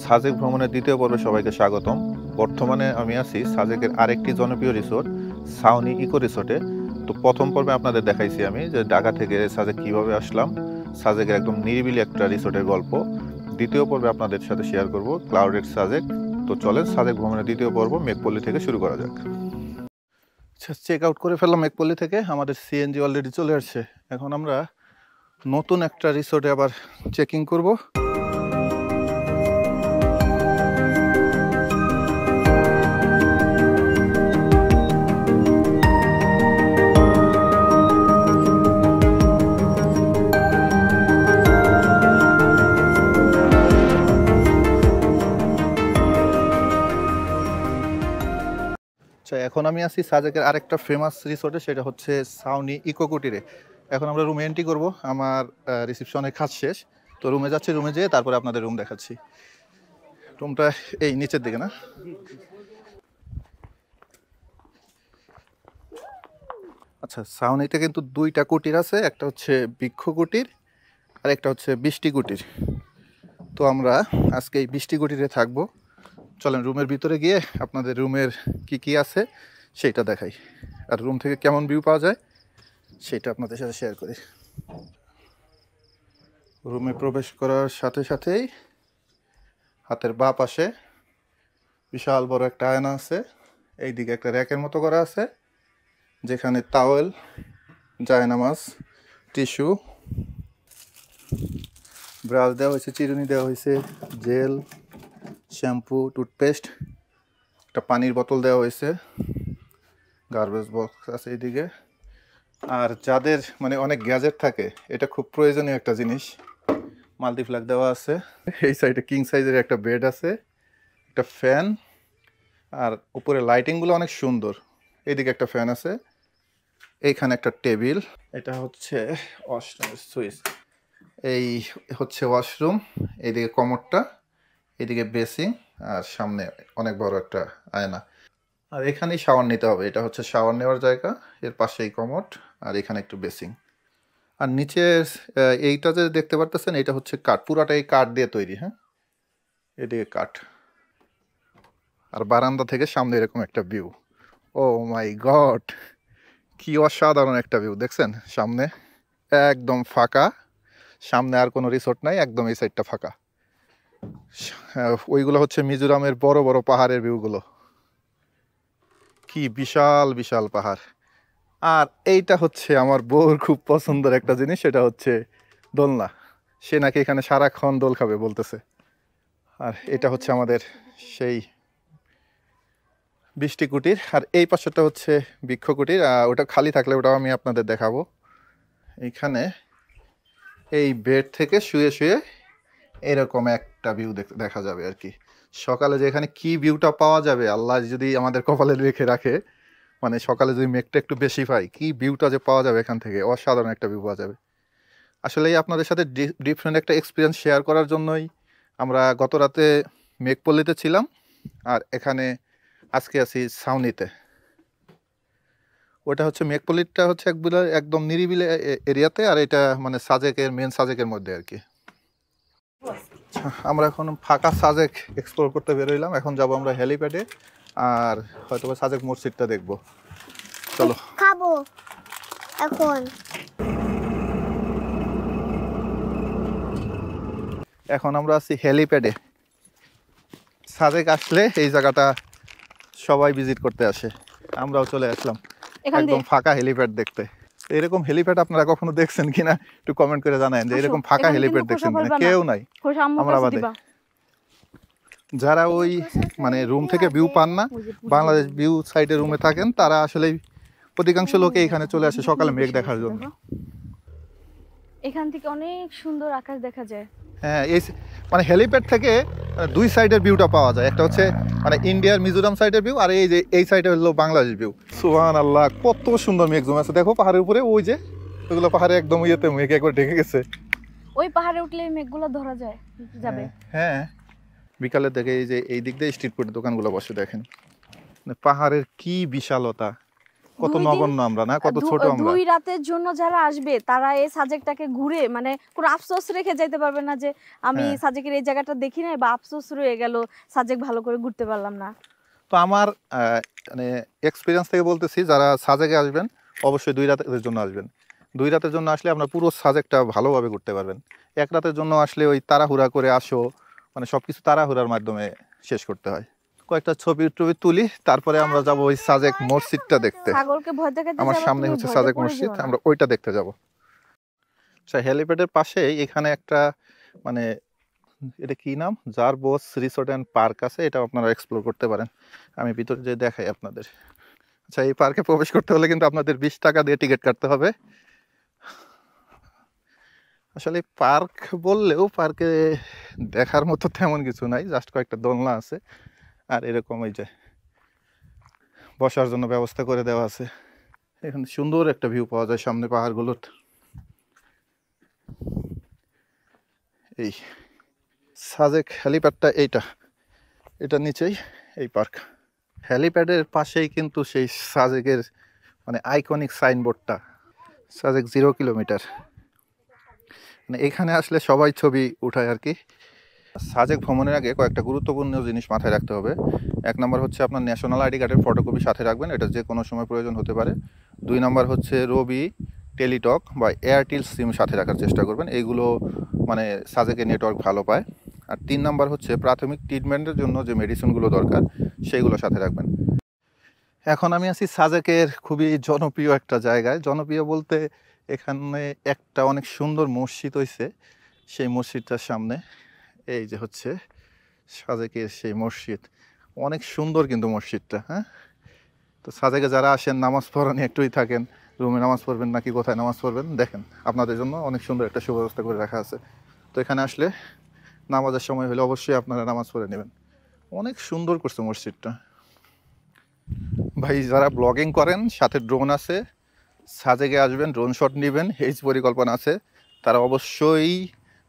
সাজেক ভ্রমণের দ্বিতীয় পর্বে সবাইকে স্বাগতম। বর্তমানে আমি আছি সাজেকের আরেকটি জনপ্রিয় রিসোর্ট সাউনি ইকো রিসোর্টে। তো প্রথম পর্বে আপনাদের দেখাইছি আমি যে ঢাকা থেকে সাজেক কিভাবে আসলাম, সাজেকের একদম নিরিবিলি একটা রিসোর্টের গল্প। দ্বিতীয় পর্বে আপনাদের সাথে শেয়ার করব ক্লাউডেড সাজেক। তো চলেন সাজেক ভ্রমণের দ্বিতীয় পর্ব মেঘপল্লী থেকে শুরু করা যাক। চেক আউট করে ফেললাম মেঘপল্লী থেকে, আমাদের সিএনজি অলরেডি চলে আসছে। এখন আমরা নতুন একটা রিসোর্টে আবার চেকিং করব। এখন আমি আছি সাজেকের আরেকটা ফেমাস রিসোর্টে, সেটা হচ্ছে সাউনি ইকো কুটিরে। এখন আমরা রুমে এন্ট্রি করব। আমার রিসেপশনের কাজ শেষ, তো রুমে যাচ্ছি। রুমে যেয়ে তারপরে আপনাদের রুম দেখাচ্ছি। রুমটা এই নিচের দিকে না? আচ্ছা, সাউনিতে কিন্তু দুইটা কুটির আছে, একটা হচ্ছে বৃক্ষ কুটির আর একটা হচ্ছে বৃষ্টি কুটির। তো আমরা আজকে এই বৃষ্টি কুটিরে থাকবো। চলেন রুমের ভিতরে গিয়ে আপনাদের রুমের কি আছে সেটা দেখাই, আর রুম থেকে কেমন ভিউ পাওয়া যায় সেটা আপনাদের সাথে শেয়ার করি। রুমে প্রবেশ করার সাথে সাথেই হাতের বাঁ পাশে বিশাল বড় একটা আয়না আছে। এইদিকে একটা র্যাকের মতো করা আছে, যেখানে টাওয়েল, জায়নামাজ, টিস্যু, ব্রাশ দেওয়া হয়েছে, চিরুনি দেওয়া হয়েছে, জেল, শ্যাম্পু, টুথপেস্ট, একটা পানির বোতল দেওয়া হয়েছে, গার্বেজ বক্স আছে এইদিকে। আর যাদের মানে অনেক গ্যাজেট থাকে, এটা খুব প্রয়োজনীয় একটা জিনিস, মাল্টিপ্লাগ দেওয়া আছে। এই সাইডে কিং সাইজের একটা বেড আছে, একটা ফ্যান, আর উপরে লাইটিংগুলো অনেক সুন্দর। এইদিকে একটা ফ্যান আছে, এইখানে একটা টেবিল। এটা হচ্ছে ওয়াশরুমের সুইচ। এই হচ্ছে ওয়াশরুম, এইদিকে কমোডটা, এইদিকে বেসিং, আর সামনে অনেক বড় একটা আয়না। আর এখানেই শাওয়ার নিতে হবে, এটা হচ্ছে শাওয়ার নেওয়ার জায়গা। এর পাশেই কমোড, আর এখানে একটু বেসিং। আর নিচে এইটা যে দেখতে পারতেছেন, এটা হচ্ছে কাঠ, পুরাটাই কাঠ দিয়ে তৈরি। হ্যাঁ, এদিকে কাঠ। আর বারান্দা থেকে সামনে এরকম একটা ভিউ। ও মাই গড, কি অসাধারণ একটা ভিউ দেখছেন। সামনে একদম ফাঁকা, সামনে আর কোনো রিসোর্ট নাই, একদম এই সাইডটা ফাঁকা। ওইগুলো হচ্ছে মিজোরামের বড় বড় পাহাড়ের ভিউগুলো, কি বিশাল বিশাল পাহাড়। আর এইটা হচ্ছে আমার বউর খুব পছন্দের একটা জিনিস, সেটা হচ্ছে দোলনা। সে নাকি এখানে সারাক্ষণ দোল খাবে বলতেছে। আর এটা হচ্ছে আমাদের সেই বৃষ্টি কুটির, আর এই পাশেটা হচ্ছে বৃক্ষ কুটির। ওটা খালি থাকলে ওটাও আমি আপনাদের দেখাবো। এইখানে এই বেড থেকে শুয়ে শুয়ে এরকম একটা ভিউ দেখা যাবে আর কি। সকালে যে এখানে কি ভিউটা পাওয়া যাবে, আল্লাহ যদি আমাদের কপালে রেখে রাখে, মানে সকালে যদি মেঘটা একটু বেশি পাই, কি ভিউটা যে পাওয়া যাবে এখান থেকে, অসাধারণ একটা ভিউ পাওয়া যাবে। আসলে আপনাদের সাথে ডিফারেন্ট একটা এক্সপিরিয়েন্স শেয়ার করার জন্যই আমরা গত রাতে মেঘপল্লীতে ছিলাম, আর এখানে আজকে আছি সাউনিতে। ওটা হচ্ছে মেঘপল্লীটা হচ্ছে একদম নিরিবিলি এরিয়াতে, আর এটা মানে সাজেকের মেন সাজেকের মধ্যে আর কি। আমরা এখন ফাঁকা সাজেক এক্সপ্লোর করতে বেরোইলাম। এখন যাব আমরা হেলিপ্যাডে, আর হয়তো সাজেক মসজিদটা দেখবো। চলো খাবো এখন। এখন আমরা আছি হেলিপ্যাডে। সাজেক আসলে এই জায়গাটা সবাই ভিজিট করতে আসে, আমরাও চলে আসলাম একদম ফাঁকা হেলিপ্যাড দেখতে। এরকম হেলিপ্যাড আপনারা কখনো দেখছেন কিনা একটু কমেন্ট করে জানান, যে এরকম ফাঁকা হেলিপ্যাড দেখছেন কিনা। কেউ নাই, আমরা বাদে। যারা ওই মানে রুম থেকে ভিউ পান না, বাংলাদেশ ভিউ সাইডে রুমে থাকেন, তারা আসলে অধিকাংশ লোকে এখানে চলে আসে সকালে মেঘ দেখার জন্য। এখান থেকে অনেক সুন্দর আকাশ দেখা যায়। হ্যাঁ, এই মানে হেলিপ্যাড থেকে দুই সাইডের ভিউটা পাওয়া যায়। একটা হচ্ছে মানে ইন্ডিয়ার মিজোরাম সাইডের ভিউ, আর এই যে এই সাইডে হলো বাংলাদেশ ভিউ। সুবহানাল্লাহ, কত সুন্দর মেঘ জমে আছে দেখো পাহাড়ের উপরে। ওই যে ওইগুলো পাহাড়ে একদম ইয়েতে মেঘ একবার ঢেকে গেছে। ওই পাহাড়ে উঠলে মেঘগুলো ধরা যাবে। হ্যাঁ, বিকালের দিকে এই যে এই দিক দিয়ে স্ট্রিট ফুড দোকানগুলো বসে দেখেন, পাহাড়ের কি বিশালতা। কত নগণ্য আমরা না, কত ছোট আমরা। 2 রাতের জন্য যারা আসবে তারা এই সাজেকটাকে ঘুরে মানে কোনো আফসোস রেখে যাইতে পারবে না যে আমি সাজেকের এই জায়গাটা দেখি নাই বা আফসোস রয়ে গেল সাজেক ভালো করে ঘুরতে পারলাম না। তো আমার মানে এক্সপিরিয়েন্স থেকে বলতেছি, যারা সাজেকে আসবেন অবশ্যই 2 রাতের জন্য আসবেন। 2 রাতের জন্য আসলে আপনার পুরো সাজেকটা ভালোভাবে ঘুরতে পারবেন। 1 রাতের জন্য আসলে ওই তাড়াহুড়া করে আসো, মানে সবকিছু তাড়াহুড়ার মাধ্যমে শেষ করতে হয়। কয়েকটা ছবি টবি তুলি, তারপরে আমরা যাব ওই সাজেক মসজিদটা দেখতে। ছাগলকে ভয় দেখাতে আমার যাবা, সামনে তুমি হচ্ছে ভয়তে সাজেক পড়ে মসজিদ, যেও না। আমরা ওইটা দেখতে যাব। আচ্ছা, হেলিপ্যাডের পাশেই এখানে একটা মানে এটা কি নাম, জারবোস রিসোর্ট অ্যান্ড পার্ক আছে, এটা আপনারা এক্সপ্লোর করতে পারেন। আমি ভিতরে যে দেখাই আপনাদের। আচ্ছা, এই পার্কে প্রবেশ করতে হলে কিন্তু আপনাদের 20 টাকা দিয়ে টিকিট কাটতে হবে। আসলে পার্ক বললেও পার্কে দেখার মতো তেমন কিছু নাই, জাস্ট কয়েকটা দোলনা আছে আর এরকম ওই যে বসার জন্য ব্যবস্থা করে দেওয়া আছে। এখানে সুন্দর একটা ভিউ পাওয়া যায় সামনে পাহাড়গুলোর। এই সাজেক হেলিপ্যাডটা এটার নিচেই এই পার্ক। হেলিপ্যাডের পাশেই কিন্তু সেই সাজেকের মানে আইকনিক সাইনবোর্ডটা, সাজেক 0 কিলোমিটার। মানে এখানে আসলে সবাই ছবি উঠায় আর কি। সাজেক ভ্রমণের আগে কয়েকটা গুরুত্বপূর্ণ জিনিস মাথায় রাখতে হবে। 1 নম্বর হচ্ছে আপনার ন্যাশনাল আইডি কার্ডের ফটোকপি সাথে রাখবেন, এটা যে কোনো সময় প্রয়োজন হতে পারে। 2 নম্বর হচ্ছে রবি, টেলিটক বা এয়ারটেল সিম সাথে রাখার চেষ্টা করবেন, এইগুলো মানে সাজেকে নেটওয়ার্ক ভালো পায়। আর 3 নম্বর হচ্ছে প্রাথমিক ট্রিটমেন্টের জন্য যে মেডিসিনগুলো দরকার সেইগুলো সাথে রাখবেন। এখন আমি আছি সাজেকের খুবই জনপ্রিয় একটা জায়গায়। জনপ্রিয় বলতে এখানে একটা অনেক সুন্দর মসজিদ হয়েছে, সেই মসজিদটার সামনে এই যে হচ্ছে সাজেকের সেই মসজিদ। অনেক সুন্দর কিন্তু মসজিদটা। হ্যাঁ, তো সাজেকে যারা আসেন নামাজ পড়া নিয়ে একটুই থাকেন, রুমে নামাজ পড়বেন নাকি কোথায় নামাজ পড়বেন, দেখেন আপনাদের জন্য অনেক সুন্দর একটা সুব্যবস্থা করে রাখা আছে। তো এখানে আসলে নামাজের সময় হলে অবশ্যই আপনারা নামাজ পড়ে নেবেন। অনেক সুন্দর করছে মসজিদটা। ভাই, যারা ব্লগিং করেন সাথে ড্রোন আছে, সাজেকে আসবেন, ড্রোন শট নেবেন, এই পরিকল্পনা আছে, তারা অবশ্যই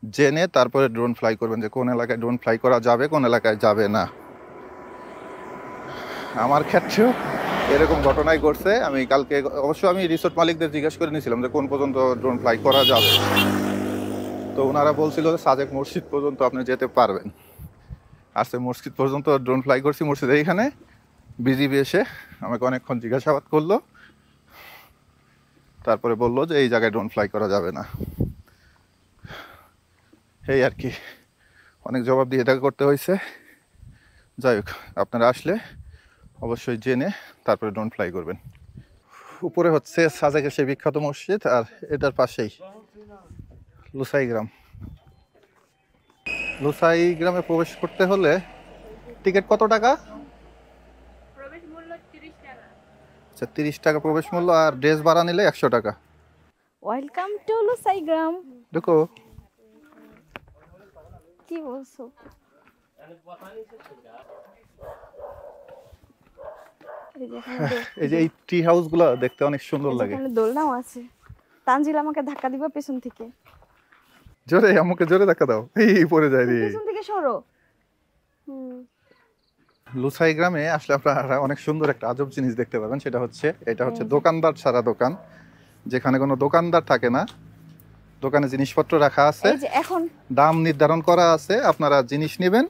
জেনে তারপরে ড্রোন ফ্লাই করবেন যে কোন এলাকায় ড্রোন ফ্লাই করা যাবে, কোন এলাকায় যাবে না। আমার ক্ষেত্রেও এরকম ঘটনাই ঘটছে। আমি কালকে অবশ্য আমি রিসোর্ট মালিকদের জিজ্ঞেস করে নিয়েছিলাম যে কোন পর্যন্ত ড্রোন ফ্লাই করা যাবে, তো ওনারা বলছিল যে সাজেক মসজিদ পর্যন্ত আপনি যেতে পারবেন। আর সে মসজিদ পর্যন্ত ড্রোন ফ্লাই করছি। মসজিদের এইখানে বিজিবি এসে আমাকে অনেকক্ষণ জিজ্ঞাসাবাদ করলো, তারপরে বললো যে এই জায়গায় ড্রোন ফ্লাই করা যাবে না। এই আর কি, অনেক জবাব দিয়ে এটা করতে হয়েছে। যাই হোক, আপনারা আসলে অবশ্যই জেনে তারপরে ড্রোন ফ্লাই করবেন। উপরে হচ্ছে সাজেকের সেই বিখ্যাত মসজিদ, আর এটার পাশেই লুসাই গ্রাম। লুসাই গ্রামে প্রবেশ করতে হলে টিকিট কত টাকা? আচ্ছা, 30 টাকা প্রবেশ মূল্য, আর ড্রেস ভাড়া নিলে 100 টাকা। ওয়েলকাম টু লুসাই গ্রাম। দেখো কি বলছো? এই যে এই ট্রি হাউস গুলো দেখতে অনেক সুন্দর লাগে। এখানে দোলনাও আছে। তানজিল আমাকে ধাক্কা দিবা পেছন থেকে। জোরে, আমাকে জোরে ধাক্কা দাও, এই পড়ে যায় রে। পেছন থেকে সরো। লুসাই গ্রামে আসলে আপনারা অনেক সুন্দর একটা আজব জিনিস দেখতে পাবেন, সেটা হচ্ছে এটা হচ্ছে দোকানদার ছাড়া দোকান, যেখানে কোনো দোকানদার থাকে না। দোকানে জিনিসপত্র রাখা আছে, এই যে এখন দাম নির্ধারণ করা আছে, আপনারা জিনিস নেবেন,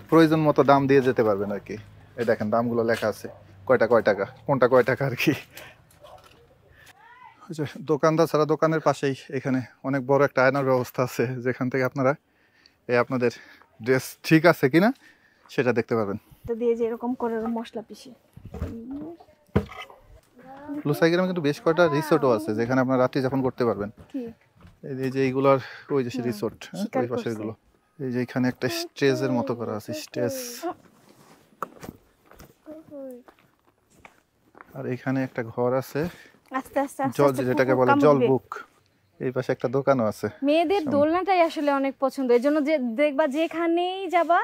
প্রয়োজন মতো দাম দিয়ে যেতে পারবেন আর কি। এই দেখেন দামগুলো লেখা আছে, কয়টা কয় টাকা, কোনটা কয় টাকা আর কি। ওই যে দোকানদার ছাড়া দোকানের পাশেই এখানে অনেক বড় একটা আয়নার ব্যবস্থা আছে, যেখান থেকে আপনারা আপনাদের ড্রেস ঠিক আছে কিনা সেটা দেখতে পাবেন। তো দিয়ে যে এরকম করে মশলা পিষে। লুসাই গ্রামে কিন্তু বেশ কয়টা রিসোর্টও আছে যেখানে আপনারা রাত্রি যাপন করতে পারবেন। কি এই যে এইগুলোর ওই যে রিসোর্ট, শিকার ওই পাশের করছে। গুলো। এই যে এখানে একটা স্টেজের মতো করা আছে, স্টেজ। আর এখানে একটা ঘর আছে, আস্তে আস্তে আস্তে জল আস্তে যেটাকে বলে কামড় জল দিবে। বুক। এই পাশে একটা দোকানও আছে। মেয়েদের দোলনাটাই আসলে অনেক পছন্দ, এজন্য যে দেখবা যেখানেই যাবা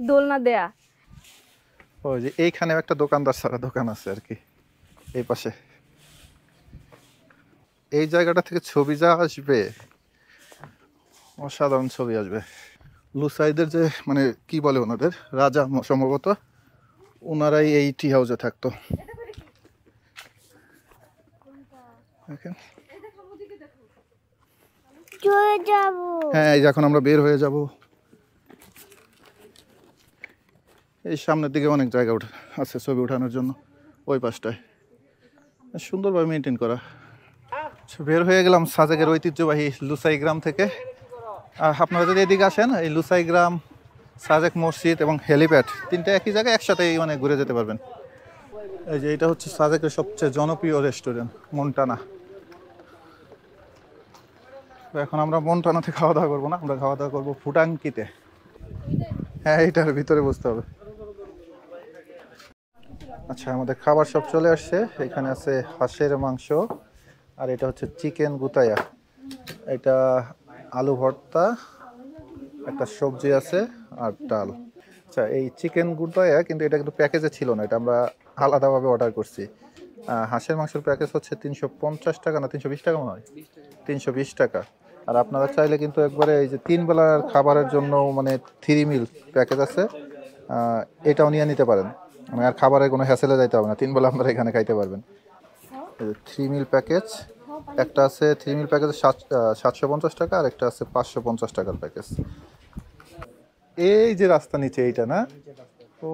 দোলনা দেয়া। ওই যে এইখানে একটা দোকানদার ছাড়া দোকান আছে আর কি এই পাশে। এই জায়গাটা থেকে ছবি যা আসবে, অসাধারণ ছবি আসবে। লুসাইদের যে মানে কি বলে ওনাদের রাজা সম্ভবত, ওনারাই এই টি হাউসে থাকতো। দেখেন চলে যাব। হ্যাঁ, এই যে এখন আমরা বের হয়ে যাব। এই সামনের দিকে অনেক জায়গা আছে ছবি ওঠানোর জন্য, ওই পাশটায় সুন্দরভাবে মেনটেন করা। বের হয়ে গেলাম সাজেকের ঐতিহ্যবাহী লুসাই গ্রাম থেকে। আপনারা যদি এদিকে আসেন, এই লুসাই গ্রাম, সাজেক মসজিদ এবং হেলিপ্যাড তিনটা একই জায়গায় একসাথেই মানে ঘুরে যেতে পারবেন। এই যে এটা হচ্ছে সাজেকের সবচেয়ে জনপ্রিয় রেস্টুরেন্ট মন্টানা। এখন আমরা মন্টানাতে খাওয়া দাওয়া করবো না, আমরা খাওয়া দাওয়া করবো ফুটাঙ্কিতে। হ্যাঁ, এইটার ভিতরে বসতে হবে। আচ্ছা, আমাদের খাবার সব চলে আসছে। এখানে আছে হাঁসের মাংস, আর এটা হচ্ছে চিকেন গুতায়া, এটা আলু ভর্তা, একটা সবজি আছে আর ডাল। আচ্ছা, এই চিকেন গুতায়া কিন্তু এটা কিন্তু প্যাকেজে ছিল না, এটা আমরা আলাদাভাবে অর্ডার করছি। হাঁসের মাংসের প্যাকেজ হচ্ছে 350 টাকা না 320 টাকা মনে হয়, 320 টাকা। আর আপনারা চাইলে কিন্তু একবারে এই যে 3 বেলার খাবারের জন্য মানে 3 মিল প্যাকেজ আছে, এটাও নিয়ে নিতে পারেন। মানে আর খাবারের কোনো হ্যাসেলে যাইতে হবে না, 3 বেলা আপনারা এখানে খাইতে পারবেন। 3 মিল প্যাকেজ একটা আছে, 3 মিল প্যাকেজ 750 টাকা, আর একটা আছে 550 টাকার প্যাকেজ। এই যে রাস্তা নিচে এইটা না, ও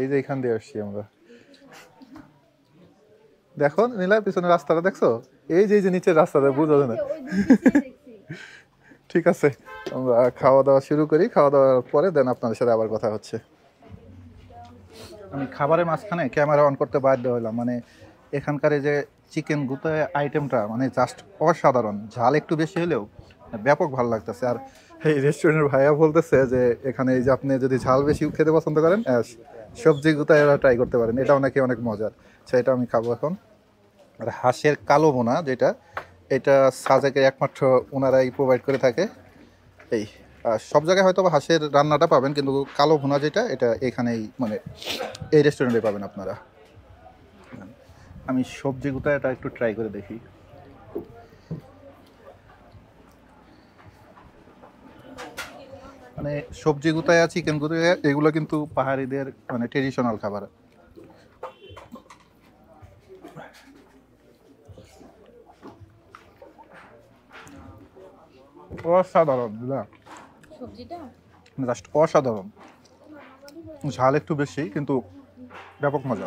এই যে এখান দিয়ে আসছি আমরা। দেখো নীলার পিছনে রাস্তাটা দেখছো, এই যে নিচের রাস্তাটা বুঝা যায় না। ঠিক আছে, আমরা খাওয়া দাওয়া শুরু করি, খাওয়া দাওয়ার পরে দেন আপনাদের সাথে আবার কথা হচ্ছে। আমি খাবারের মাঝখানে ক্যামেরা অন করতে বাধ্য হলাম, মানে এখানকার এই যে চিকেন গুতা আইটেমটা মানে জাস্ট অসাধারণ। ঝাল একটু বেশি হলেও ব্যাপক ভালো লাগতেছে। আর এই রেস্টুরেন্টের ভাইয়া বলতেছে যে এখানে এই যে আপনি যদি ঝাল বেশি খেতে পছন্দ করেন, সবজি গুতা এরা ট্রাই করতে পারেন, এটাও নাকি অনেক মজার। সেটা আমি খাবো এখন। আর হাঁসের কালো বোনা যেটা, এটা সাজেকে একমাত্র ওনারাই প্রোভাইড করে থাকে। এই সব জায়গায় হয়তো হাঁসের রান্নাটা পাবেন, কিন্তু কালো ভুনা যেটা, এটা এখানেই মানে এই রেস্টুরেন্টে পাবেন আপনারা। আমি সবজি গুতা এটা একটু ট্রাই করে দেখি। মানে সবজি গুতায়া, চিকেন গুতায়া এগুলো কিন্তু পাহাড়িদের মানে ট্রেডিশনাল খাবার। অসাধারণ, সবজিটা জাস্ট অসাধারণ। ঝাল একটু বেশি কিন্তু ব্যাপক মজা।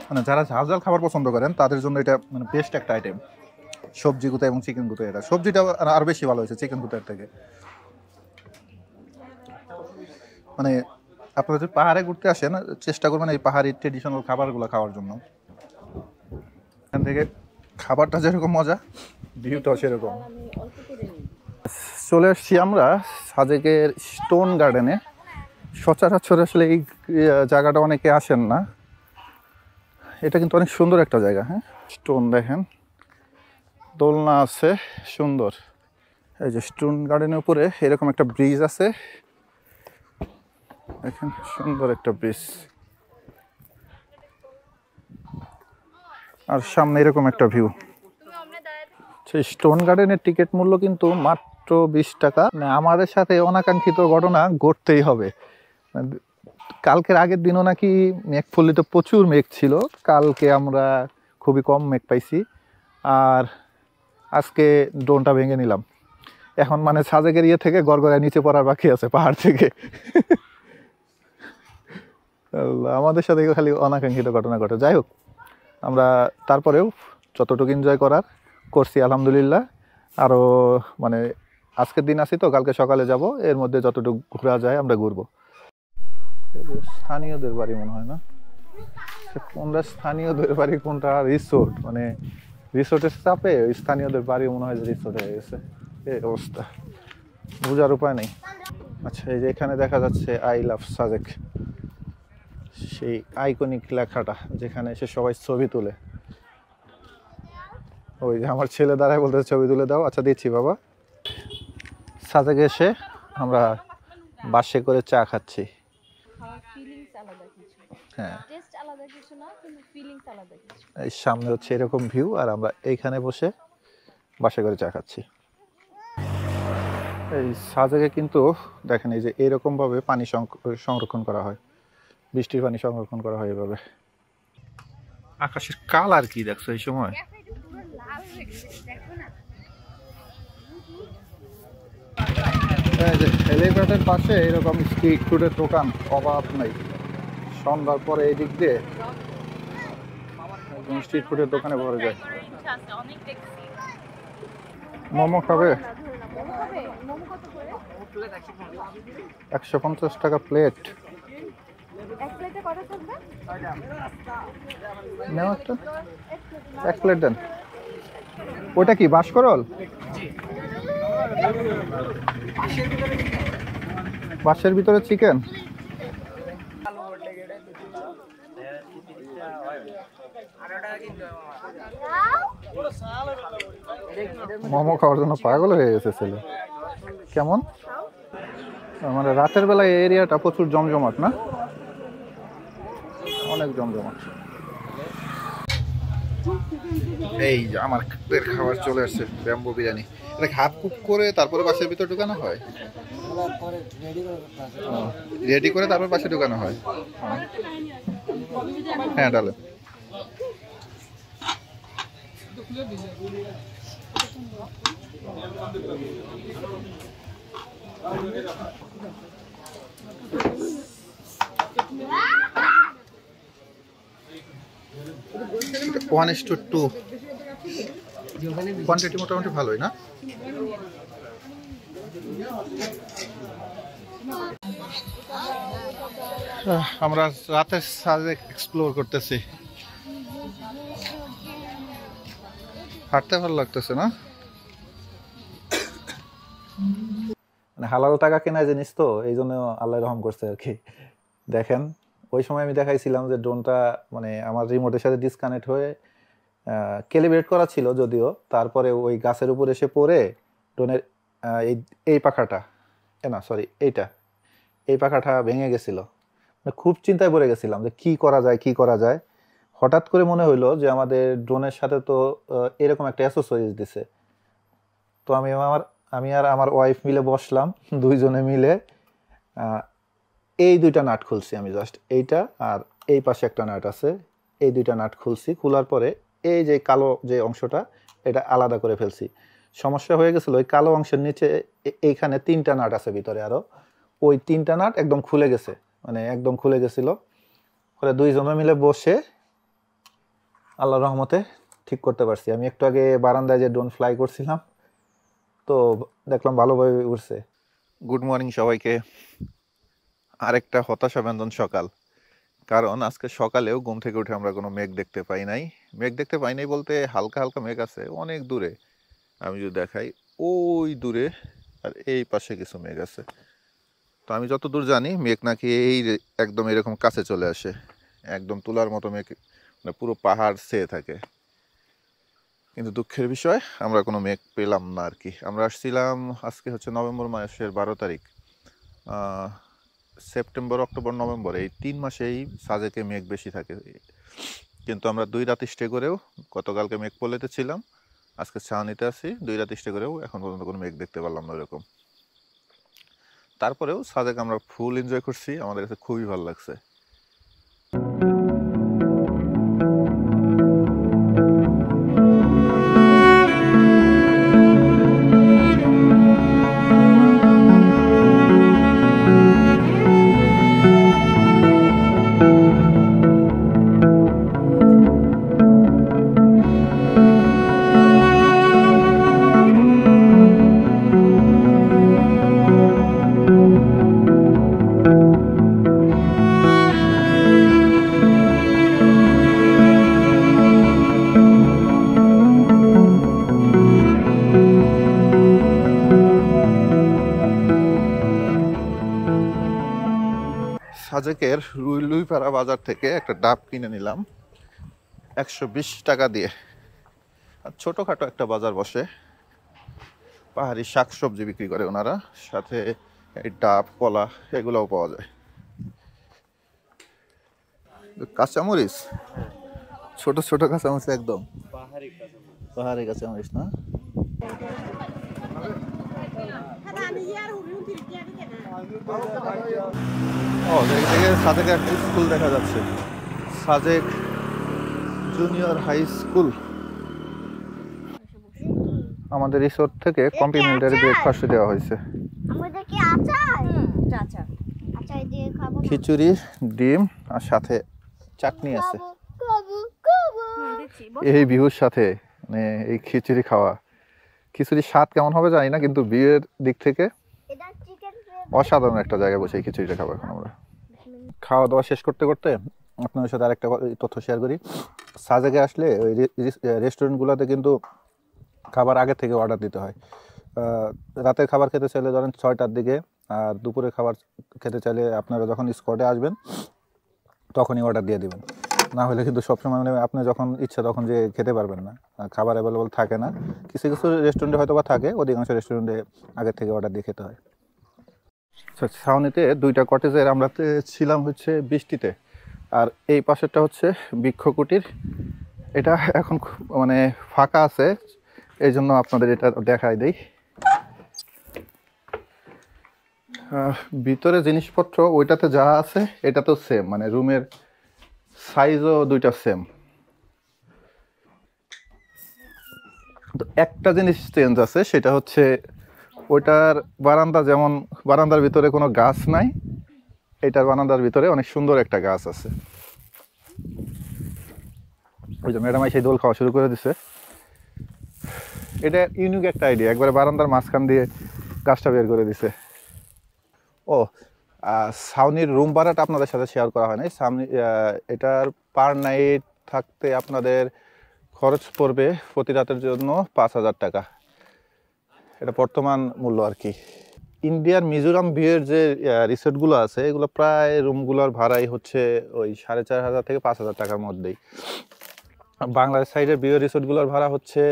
মানে যারা ঝাল ঝাল খাবার পছন্দ করেন তাদের জন্য এটা মানে বেস্ট একটা আইটেম, সবজি গুতা এবং চিকেন গুতা। এটা সবজিটা আরো বেশি ভালো হয়েছে চিকেন গুতার থেকে। মানে আপনারা যদি পাহাড়ে ঘুরতে আসেন, চেষ্টা করবেন এই পাহাড়ি ট্রেডিশনাল খাবারগুলো খাওয়ার জন্য। এখান থেকে খাবারটা যেরকম মজা, ভিউটাও সেরকম। চলে আসছি আমরা সাজেকের স্টোন গার্ডেনে। সচরাচর আসলে এই জায়গাটা অনেকে আসেন না, এটা কিন্তু অনেক সুন্দর একটা জায়গা। হ্যাঁ, স্টোন দেখেন, দোলনা আছে সুন্দর। এই যে স্টোন গার্ডেনের উপরে এরকম একটা ব্রিজ আছে, দেখেন সুন্দর একটা ব্রিজ। আর সামনে এরকম একটা ভিউ। সেই স্টোন গার্ডেনের টিকিট মূল্য কিন্তু মাত্র 20 টাকা। আমাদের সাথে অনাকাঙ্ক্ষিত ঘটনা ঘটতেই হবে। কালকের আগের দিনও নাকি মেঘফুল্লিত প্রচুর মেঘ ছিল, কালকে আমরা খুবই কম মেঘ পাইছি। আর আজকে ড্রোনটা ভেঙে নিলাম, এখন মানে সাজেকের ইয়ে থেকে গড়গড়ায় নিচে পড়ার বাকি আছে পাহাড় থেকে। আমাদের সাথে খালি অনাকাঙ্ক্ষিত ঘটনা ঘটে। যাই হোক, আমরা তারপরেও যতটুকু এনজয় করার করছি আলহামদুলিল্লাহ। আরও মানে আজকের দিন আসি তো, কালকে সকালে যাব, এর মধ্যে যতটুকু ঘোরা যায় আমরা ঘুরবো। স্থানীয়দের বাড়ি মনে হয় না, কোনটা স্থানীয়দের বাড়ি কোনটা রিসোর্ট, মানে রিসোর্টের চাপে স্থানীয়দের বাড়ি মনে হয় যে রিসোর্ট হয়ে গেছে। এই অবস্থা, বোঝার উপায় নেই। আচ্ছা, এই যে এখানে দেখা যাচ্ছে আই লাভ সাজেক, সেই আইকনিক লেখাটা যেখানে এসে সবাই ছবি তুলে। ওই যে আমার ছেলে দাঁড়ায় বলতে ছবি তুলে দাও। আচ্ছা দিচ্ছি বাবা। সাজেকে এসে আমরা বাসে করে চা খাচ্ছি। হ্যাঁ, এই সামনে হচ্ছে এরকম ভিউ, আর আমরা এইখানে বসে বাসে করে চা খাচ্ছি। এই সাজেকে কিন্তু দেখেন এই যে এরকম ভাবে পানি সংরক্ষণ করা হয়, বৃষ্টির পানি সংরক্ষণ করা হয় এভাবে। আকাশের কালার কি দেখছো এই সময়? হেলিপ্যাডের পাশে এরকম স্ট্রিট ফুডের দোকান অভাব নাই। সন্ধ্যার পরে এই দিক দিয়ে স্ট্রিট ফুডের দোকানে ভরে যায়। মোমো খাবে? 150 টাকা প্লেট। নাও একটা, এক প্লেট দেন। ওটা কি বাঁশকরল? বাঁশের ভিতরে চিকেন। মোমো খাওয়ার জন্য পাগল হয়ে গেছে ছেলে। কেমন মানে রাতের বেলা এই এরিয়াটা প্রচুর জমজমাট না? অনেক জমজমাট। এই যে আমার খাবার চলে আসছে, ব্যাম্বো বিরিয়ানি। এটা হাফ কুক করে তারপরে বাসের ভিতর ঢুকানো হয়, রেডি করে তারপর বাসে ঢুকানো হয়। হ্যাঁ ডালে। (1:2) কোয়ান্টিটি মোটামুটি ভালোই না? আমরা রাতের সাজেক এক্সপ্লোর করতেছি। হাঁটতে ভালো লাগতেছে না? মানে হালাল টাকা কেনা জিনিস তো, এই জন্য আল্লাহ রহম করছে আর কি। দেখেন ওই সময় আমি দেখাইছিলাম যে ড্রোনটা মানে আমার রিমোটের সাথে ডিসকানেক্ট হয়ে ক্যালিব্রেট করা ছিল যদিও, তারপরে ওই গাছের উপর এসে পড়ে ড্রোনের এই পাখাটা এই পাখাটা ভেঙে গেছিল। মানে খুব চিন্তায় পড়ে গেছিলাম যে কি করা যায়। হঠাৎ করে মনে হইলো যে আমাদের ড্রোনের সাথে তো এরকম একটা অ্যাসেসরিজ দিছে। তো আমি আর আমার ওয়াইফ মিলে বসলাম, দুইজনে মিলে এই দুইটা নাট খুলছি আমি, জাস্ট এইটা আর এই পাশে একটা নাট আছে, এই দুইটা নাট খুলছি। খোলার পরে এই যে কালো যে অংশটা এটা আলাদা করে ফেলছি। সমস্যা হয়ে গেছিলো ওই কালো অংশের নিচে এইখানে 3টা নাট আছে ভিতরে, আরো ওই 3টা নাট একদম খুলে গেছে, মানে একদম খুলে গেছিল। পরে দুইজনে মিলে বসে আল্লাহর রহমতে ঠিক করতে পারছি। আমি একটু আগে বারান্দায় যে ড্রোন ফ্লাই করছিলাম তো দেখলাম ভালোভাবে উঠছে। গুড মর্নিং সবাইকে। আরেকটা হতাশাব্যঞ্জন সকাল, কারণ আজকে সকালেও ঘুম থেকে উঠে আমরা কোনো মেঘ দেখতে পাই নাই বলতে হালকা হালকা মেঘ আছে অনেক দূরে। আমি যদি দেখাই ওই দূরে আর এই পাশে কিছু মেঘ আছে। তো আমি যতদূর জানি মেঘ নাকি এই একদম এরকম কাছে চলে আসে, একদম তুলার মতো মেঘ, মানে পুরো পাহাড় ছেয়ে থাকে। কিন্তু দুঃখের বিষয় আমরা কোনো মেঘ পেলাম না আর কি। আমরা আসছিলাম আজকে হচ্ছে নভেম্বর মাসের 12 তারিখ। সেপ্টেম্বর, অক্টোবর, নভেম্বর এই 3 মাসেই সাজেকে মেঘ বেশি থাকে। কিন্তু আমরা 2 রাত স্টে করেও, গতকালকে মেঘ পলেতে ছিলাম, আজকে ছাউনিতে আছি, 2 রাত স্টে করেও এখন পর্যন্ত কোনো মেঘ দেখতে পারলাম না ওরকম। তারপরেও সাজেক আমরা ফুল এনজয় করছি, আমাদের কাছে খুবই ভালো লাগছে। সাজেকের রুইলুইপাড়া বাজার থেকে একটা ডাব কিনে নিলাম 120 টাকা দিয়ে। আর ছোটোখাটো একটা বাজার বসে, পাহাড়ি শাকসবজি বিক্রি করে ওনারা, সাথে এই ডাব, কলা এগুলোও পাওয়া যায়। কাঁচামরিচ, ছোট ছোট কাঁচামরিচ, একদম পাহাড়ি কাঁচামরিচ না? ও, সাজেকে একটা স্কুল দেখা যাচ্ছে, সাজেক জুনিয়র হাই স্কুল। আমাদের রিসোর্ট থেকে কমপ্লিমেন্টারি ব্রেকফাস্ট দেওয়া হয়েছে। আমাদের কি আচার? আচ্ছা আচার দিয়ে খাবো না? খিচুড়ি, ডিম আর সাথে চাটনি আছে। খাবো খাবো। দিচ্ছি এই ভিউর সাথে মানে এই খিচুড়ি খাওয়া, খিচুড়ির স্বাদ কেমন হবে জানি না, কিন্তু ভিউয়ের দিক থেকে এটা চিকেন অসাধারণ একটা জায়গায় বসে এই খিচুড়িটা খাবো এখন আমরা। খাওয়া দাওয়া শেষ করতে করতে আপনাদের সাথে আরেকটা তথ্য শেয়ার করি। সাজেকে আসলে ওই রেস্টুরেন্টগুলোতে কিন্তু খাবার আগে থেকে অর্ডার দিতে হয়। রাতের খাবার খেতে চাইলে ধরেন 6টার দিকে, আর দুপুরে খাবার খেতে চাইলে আপনারা যখন স্পটে আসবেন তখনই অর্ডার দিয়ে দিবেন। না হলে কিন্তু সবসময় মানে আপনি যখন ইচ্ছা তখন যে খেতে পারবেন না, খাবার অ্যাভেলেবল থাকে না। কিছু কিছু রেস্টুরেন্টে হয়তো বা থাকে, অধিকাংশ রেস্টুরেন্টে আগের থেকে অর্ডার দিয়ে খেতে হয়। ছাউনিতে 2টা কটেজের আমরা ছিলাম হচ্ছে বৃষ্টিতে, আর এই পাশেরটা হচ্ছে বৃক্ষকুটির। এটা এখন মানে ফাঁকা আছে, এই জন্য আপনাদের এটা দেখাই দেই। ভিতরে জিনিসপত্র ওইটাতে যা আছে এটাতেও সেম, মানে রুমের সাইজও 2টা সেম। তো একটা জিনিস চেঞ্জ আছে, সেটা হচ্ছে ওইটার বারান্দা, যেমন বারান্দার ভিতরে কোনো গাছ নাই, এটার বারান্দার ভিতরে অনেক সুন্দর একটা গাছ আছে। ওই যে ম্যাডাম সেই দোল খাওয়া শুরু করে দিছে। এটা ইউনিক একটা আইডিয়া, একবারে বারান্দার মাঝখান দিয়ে গাছটা বের করে দিছে। ও ছাউনির রুম ভাড়াটা আপনাদের সাথে শেয়ার করা হয় নাই। এটার পার নাইট থাকতে আপনাদের খরচ পড়বে প্রতি রাতের জন্য 5,000 টাকা। এটা বর্তমান মূল্য আর কি। ইন্ডিয়ার মিজোরাম ভিউয়ের যে রিসোর্টগুলো আছে, এগুলো প্রায় রুমগুলোর ভাড়াই হচ্ছে ওই 4,500 থেকে 5,000 টাকার মধ্যেই। বাংলাদেশ সাইডের ভিউয়ের রিসোর্টগুলোর ভাড়া হচ্ছে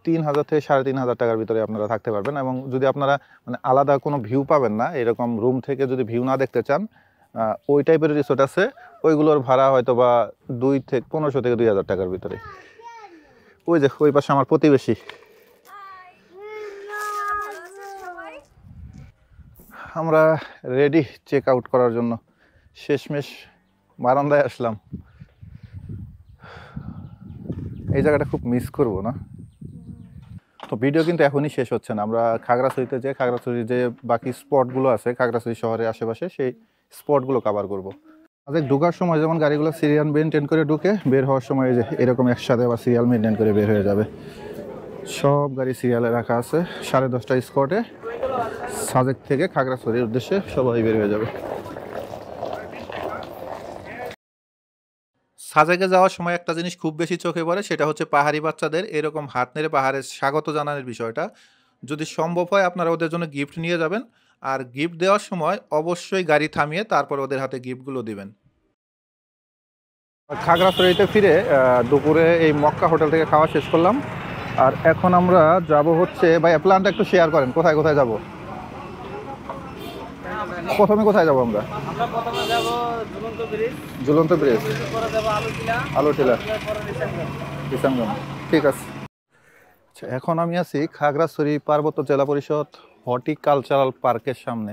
3,000 থেকে 3,500 টাকার ভিতরে আপনারা থাকতে পারবেন। এবং যদি আপনারা মানে আলাদা কোনো ভিউ পাবেন না, এরকম রুম থেকে যদি ভিউ না দেখতে চান, ওই টাইপের রিসোর্ট আছে, ওইগুলোর ভাড়া হয়তো বা 1,500 থেকে 2,000 টাকার ভিতরে। ওই যে ওই পাশে আমার প্রতিবেশী। আমরা রেডি চেক আউট করার জন্য, শেষমেশ বারান্দায় আসলাম। এই জায়গাটা খুব মিস করব না। তো ভিডিও কিন্তু এখনই শেষ হচ্ছে না, আমরা খাগড়াছড়িতে যে খাগড়াছড়ির যে বাকি স্পটগুলো আছে খাগড়াছড়ি শহরের আশেপাশে, সেই স্পটগুলো কভার করব। আজ ঢোকার সময় যেমন গাড়িগুলো সিরিয়াল মেনটেন করে ঢুকে, বের হওয়ার সময় যে এরকম একসাথে আবার সিরিয়াল মেনটেন করে বের হয়ে যাবে। সব গাড়ি সিরিয়ালে রাখা আছে। 10:30 স্পটে সাজেক থেকে খাগড়াছড়ির উদ্দেশ্যে সবাই বের হয়ে যাবে। সাজেকে যাওয়ার সময় একটা জিনিস খুব বেশি চোখে পড়ে, সেটা হচ্ছে পাহাড়ি বাচ্চাদের এরকম হাত নেড়ে পাহাড়ে স্বাগত জানানোর বিষয়টা। যদি সম্ভব হয় আপনারা ওদের জন্য গিফট নিয়ে যাবেন, আর গিফট দেওয়ার সময় অবশ্যই গাড়ি থামিয়ে তারপর ওদের হাতে গিফটগুলো দিবেন। খাগড়াছড়িতে ফিরে দুপুরে এই মক্কা হোটেল থেকে খাওয়া শেষ করলাম, আর এখন আমরা যাব হচ্ছে, ভাই প্ল্যানটা একটু শেয়ার করেন, কোথায় কোথায় যাব? প্রথমে কোথায় যাব আমরা? প্রথমে যাব ঝুলন্ত ব্রিজ, পরে যাব আলুটিলা, কিষানগঞ্জ। ঠিক আছে। আচ্ছা, এখন আমি আছি খাগড়াছড়ি পার্বত্য জেলা পরিষদ হর্টিকালচারাল পার্কের সামনে।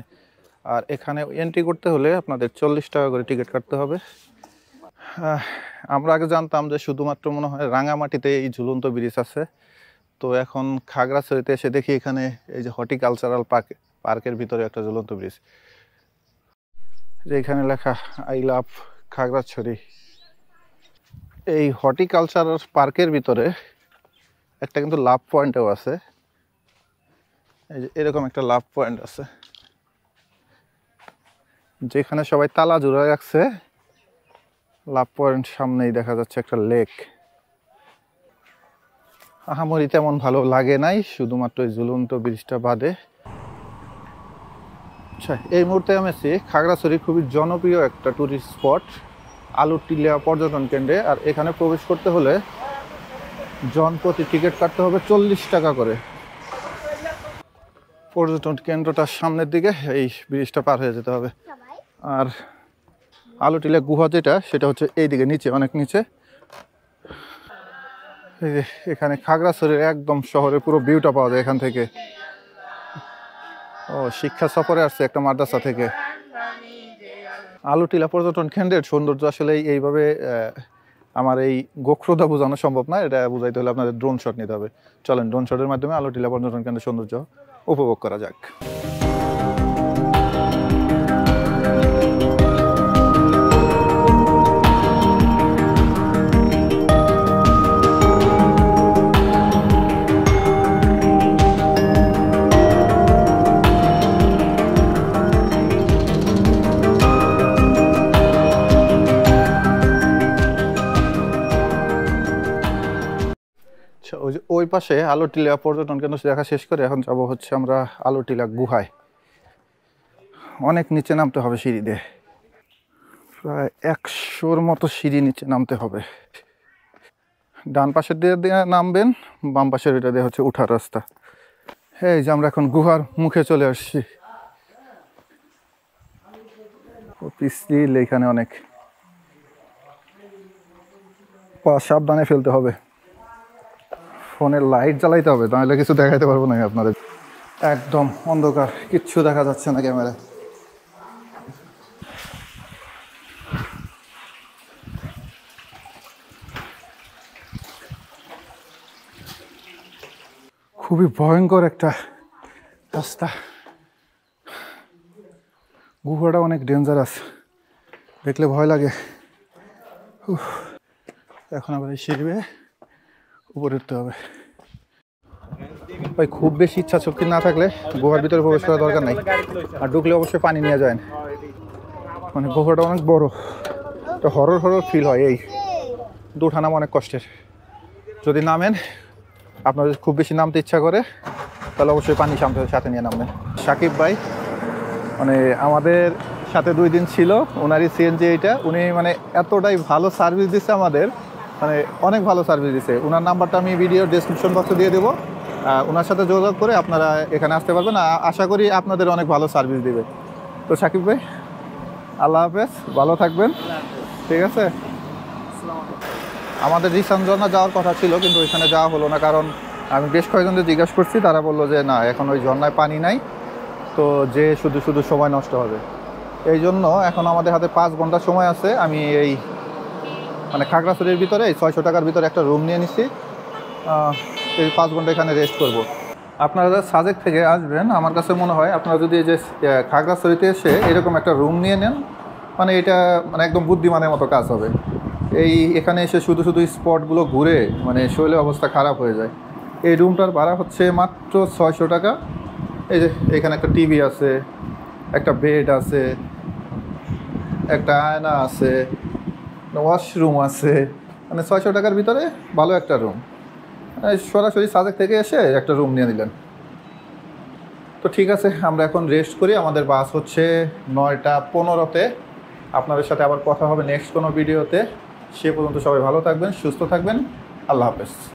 আর এখানে এন্ট্রি করতে হলে আপনাদের 40 টাকা করে টিকিট কাটতে হবে। আমরা আগে জানতাম যে শুধুমাত্র মনে হয় রাঙামাটিতে এই ঝুলন্ত ব্রিজ আছে, তো এখন খাগড়াছড়িতে এসে দেখি এখানে এই যে হর্টিকালচারাল পার্কের ভিতরে একটা ঝুলন্ত ব্রিজ, এখানে লেখা আই লাভ খাগড়াছড়ি। এই হর্টিকালচারাল পার্কের ভিতরে একটা কিন্তু লাভ পয়েন্টও আছে, এই যে এরকম একটা লাভ পয়েন্ট আছে যেখানে সবাই তালা জুড়ে রাখছে। লাভ পয়েন্ট সামনেই দেখা যাচ্ছে একটা লেক। আহামরি তেমন ভালো লাগে নাই, শুধুমাত্র এই ঝুলন্ত ব্রিজটা বাদে। আচ্ছা, এই মুহূর্তে আমি আছি খাগড়াছড়ি খুবই জনপ্রিয় একটা টুরিস্ট স্পট আলুটিলা পর্যটন কেন্দ্রে। আর এখানে প্রবেশ করতে হলে জনপ্রতি টিকিট কাটতে হবে 40 টাকা করে। পর্যটন কেন্দ্রটার সামনের দিকে এই ব্রিজটা পার হয়ে যেতে হবে। আর আলুটিলা গুহা যেটা, সেটা হচ্ছে এই দিকে নিচে, অনেক নিচে। এই যে এখানে খাগড়াছড়ির একদম শহরের পুরো ভিউটা পাওয়া যায় এখান থেকে। ও শিক্ষা সফরে আসছে একটা মাদ্রাসা থেকে। আলুটিলা পর্যটন কেন্দ্রের সৌন্দর্য আসলে এইভাবে আমার এই গোখরোদা বোঝানো সম্ভব না, এটা বোঝাইতে হলে আপনাদের ড্রোন শট নিতে হবে। চলেন ড্রোন শটের মাধ্যমে আলোটিলা পর্যটন কেন্দ্রের সৌন্দর্য উপভোগ করা যাক। ওই পাশে আলোটিলা পর্যটন কেন্দ্র দেখা শেষ করে এখন যাব হচ্ছে আমরা আলোটিলা গুহায়। অনেক নিচে নামতে হবে সিঁড়ি দিয়ে, প্রায় 100-র মতো সিঁড়ি নিচে নামতে হবে। ডান পাশের দিয়ে নামবেন, বাম পাশের এটা দিয়ে হচ্ছে উঠার রাস্তা। এই যে আমরা এখন গুহার মুখে চলে আসছি। পিচ্ছিল এখানে অনেক, পা সাবধানে ফেলতে হবে, ফোনের লাইট জ্বালাইতে হবে, তাহলে কিছু দেখাইতে পারবো না আপনাদের। একদম অন্ধকার, কিচ্ছু দেখা যাচ্ছে না ক্যামেরায়। খুবই ভয়ঙ্কর একটা রাস্তা, গুহাটা অনেক ডেঞ্জারাস, দেখলে ভয় লাগে। এখন আবার এই সিঁড়ি বেয়ে উপরে উঠতে হবে। ভাই খুব বেশি ইচ্ছা শক্তি না থাকলে গুহার ভিতরে প্রবেশ করার দরকার নাই, আর ঢুকলে অবশ্যই পানি নিয়ে যায়। মানে গুহাটা অনেক বড়, তো হরর ফিল হয়। এই দুঠা নাম অনেক কষ্টের। যদি নামেন, আপনার যদি খুব বেশি নামতে ইচ্ছা করে তাহলে অবশ্যই পানি সাথে নিয়ে নামবেন। সাকিব ভাই মানে আমাদের সাথে 2 দিন ছিল, ওনারই সিএনজি এইটা। উনি মানে এতটাই ভালো সার্ভিস দিচ্ছে আমাদের, মানে অনেক ভালো সার্ভিস দিচ্ছে। ওনার নাম্বারটা আমি ভিডিও ডেসক্রিপশন বক্সে দিয়ে দেবো, ওনার সাথে যোগাযোগ করে আপনারা এখানে আসতে পারবেন। আশা করি আপনাদের অনেক ভালো সার্ভিস দিবে। তো সাকিব ভাই আল্লাহ হাফেজ, ভালো থাকবেন, ঠিক আছে। আমাদের রিসান ঝর্ণা যাওয়ার কথা ছিল, কিন্তু ওইখানে যাওয়া হলো না, কারণ আমি বেশ কয়েকজনকে জিজ্ঞাসা করছি, তারা বললো যে না এখন ওই ঝর্ণায় পানি নাই, তো যে শুধু সময় নষ্ট হবে। এই জন্য এখন আমাদের হাতে 5 ঘন্টা সময় আছে। আমি এই মানে খাগড়াছড়ির ভিতরে 600 টাকার ভিতরে একটা রুম নিয়ে নিছি। এই 5 ঘন্টা এখানে রেস্ট করব। আপনারা যারা সাজেক থেকে আসবেন, আমার কাছে মনে হয় আপনারা যদি এই যে খাগড়াছড়িতে এসে এরকম একটা রুম নিয়ে নেন, মানে এটা মানে একদম বুদ্ধিমানের মতো কাজ হবে। এখানে এসে শুধু স্পটগুলো ঘুরে মানে শরীরের অবস্থা খারাপ হয়ে যায়। এই রুমটার ভাড়া হচ্ছে মাত্র 600 টাকা। এই যে এখানে একটা টিভি আছে, একটা বেড আছে, একটা আয়না আছে, ওয়াশরুম আছে, মানে 600 টাকার ভিতরে ভালো একটা রুম। সরাসরি সাজেক থেকে এসে একটা রুম নিয়ে নিলেন। তো ঠিক আছে, আমরা এখন রেস্ট করি। আমাদের বাস হচ্ছে 9টা 15-তে। আপনাদের সাথে আবার কথা হবে নেক্সট কোনো ভিডিওতে। সে পর্যন্ত সবাই ভালো থাকবেন, সুস্থ থাকবেন। আল্লাহ হাফেজ।